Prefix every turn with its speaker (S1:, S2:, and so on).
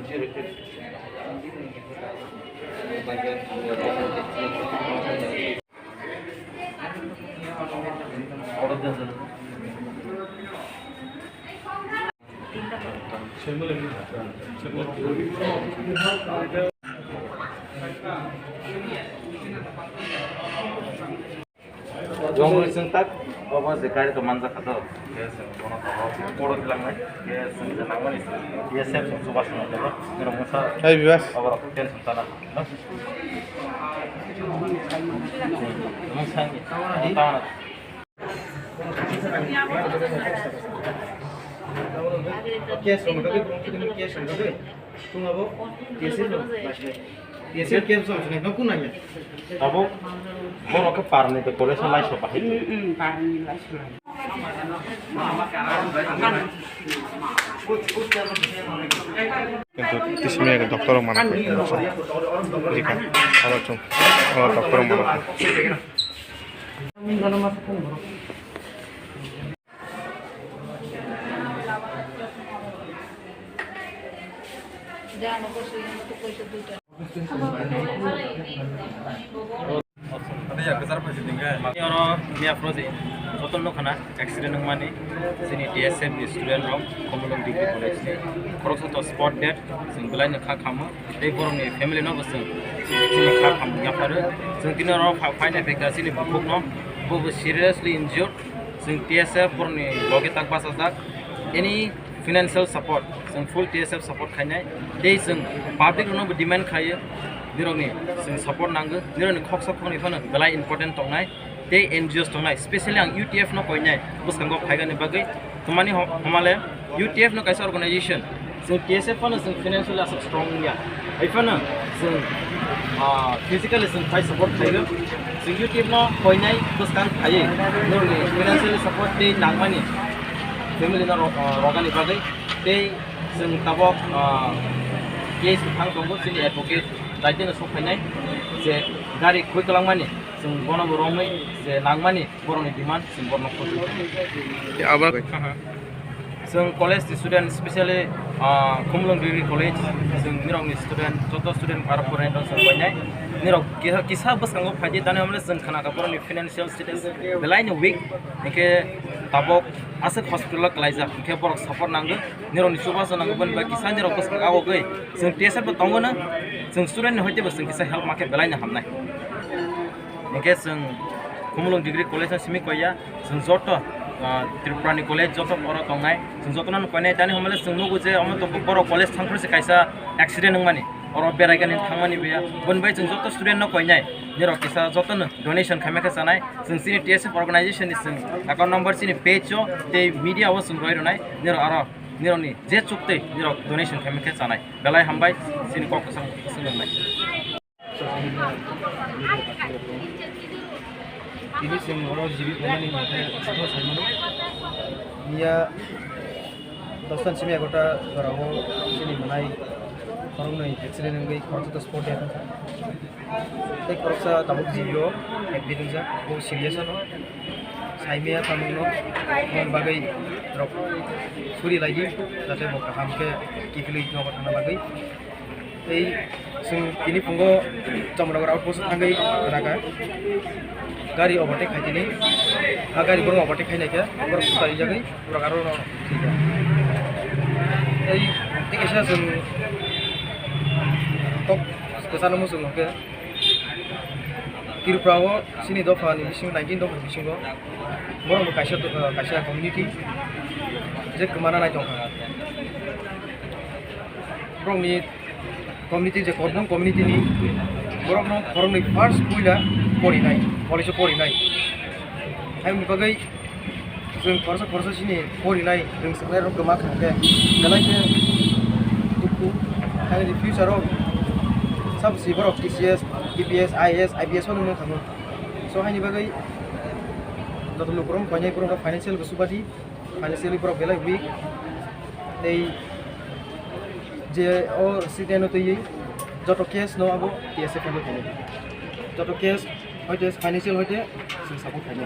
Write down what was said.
S1: Jong sentak, apa sekali teman saya kata, dia semua orang tahu, orang bilang dia senang manis, dia siap suka senang juga, orang musa,
S2: Hai bebas.
S1: orang kian sentana, musa ni, tahu
S3: Kes rumah kaki kurang kita ni kes rumah kaki, tu ngabo, kesin tu, kesin kes tu macam ni, nak pun nanya.
S1: Abo, orang ke parni tu kolej sama siapa itu?
S4: Parni lah sih.
S2: কিন্তু tismia ke dokter mana pun jika kalau cum kalau dokter mana
S4: Jangan aku sering untuk itu.
S1: Ada yang besar pasti tinggal. Ini orang ni apa sih? Soalnya lo kena accident yang mana? Sini DSM di student room, Komulung Degree College ni. Kalau satu spot dead, singgalan yang kah kamu, tapi orang ni family no berseng. Sini kah kamu yang pada, sini tina orang fine effect sini buku no, buku seriously injured. Sini DSM orang ni logi tak pasal tak. Any financial support, sing full TSF support kayaknya, dia sing public orang berdemand kaya, nirok ni, sing support nangga, nirok ni kok support ni fana, belai important tongai, dia NGOs tongai, especially yang UTF no kayaknya, bus kanggo kaya ni bagai, temani hamale, UTF no kaisa organization, sing TSF fana sing financial asset strong ya, fana sing physically sing kaya support kaya, sing UTF no kayaknya bus kang kaya, nirok ni financial support dia nangmani. Family na rogan ibagai, they sing tabok case thang tunggu sini advocate, tadi na sopanai, se gari kue kelang mani, sing bono boromai, se nang mani, borong demand, sing bono kopi.
S2: ya abang
S1: Sing college student, especially Komulung Degree College, sing nirong ni student, contoh student para pemain dan semuanya, nirong kisah bus kanggo kaji tanah amles sing kena kaporan ni financial status, belain weak, nike tabok asal hospital kelaiza, nike borok support nangge, nirong ni coba senang ban bagi kisah nirong bus kanggo gay, sing tiasa betonggo na, sing student ni hoite bus sing kisah help market belain hamnai, nike sing Komulung Degree College na simi koya, sing zoto Tripurani College joto poro tongai, sing joto nan koine tani hamale sing nugu je amat poro college thangpur se kaisa accident nungmani, oro beraigan in thangmani beya, bonbai sing joto student no koine, niro kisa joto no donation khameka sanai, sing sini TSF organization is sing account number sini page jo, te media was sing roiro nai, niro aro niro ni je chukte niro donation khameka sanai, belai hambai sini kok sang nai.
S3: Ini sing orang jibi mana ni macam contoh saya mana, dia dosan sini agota orang sini mana orang ni accident yang gay, orang tu sport ya, tapi orang sa tabuk jibi lo, accident sa, वो serious no, saya ni apa mungkin orang bagai drop, suri lagi, tapi bukan hamke kipili itu orang mana bagai, ini punggo cuma orang outpost anggai kerana गाड़ी overtake खाई थी गाड़ी बरं overtake खाई नायखा बरं खुदारि जागै बरं आरो ठीक है ठीक है जों टप गोसानो मोसों नंगे तिरुप्राव सिनि दफानि बिसिं 19 दफा बिसिंगो बरं कायसा कम्युनिटी जे गोमाना नाय दंखा बरंनि कम्युनिटी जे करदों कम्युनिटी नि बरंनि फार्स्ट पुइला परिनाय कलेजाव परिनाय आं बागै जों फरायसा सिनि परिनाय जों साननाय रं गोमा खांगे गलायके दुखु आंनि फिउचाराव सब सिबरक टीसीएस टीपीएस आईएएस आईपीएस होनो नों थाङो स' हायनि बागै जत लुकरम फाइनायफोराव फाइनान्शियल गोसुबादि फाइनान्शियली फोराव बेलाय उइक नै जे अ सिटेनो तयै जत केस न आबो टीएसए फाइनाल थाङो जत केस হয়তো ফাইনান্সিয়াল হয়তো সাপোর্ট থাকে